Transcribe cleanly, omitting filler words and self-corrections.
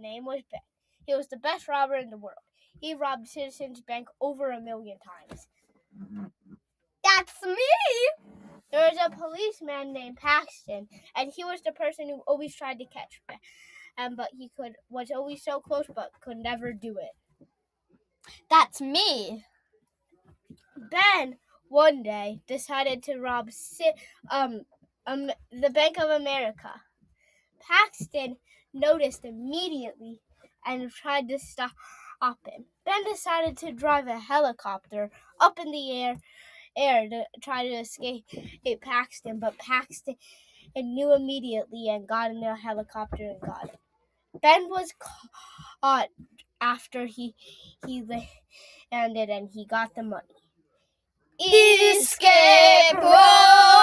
name was Ben. He was the best robber in the world. He robbed Citizens Bank over 1 million times. That's me! There was a policeman named Paxton, and he was the person who always tried to catch Ben, but he was always so close but could never do it. That's me! Ben, one day, decided to rob the Bank of America. Paxton noticed immediately and tried to stop him. Ben decided to drive a helicopter up in the air to try to escape Paxton, but Paxton knew immediately and got in the helicopter and got it. Ben was caught after he landed and he got the money. Escape rope!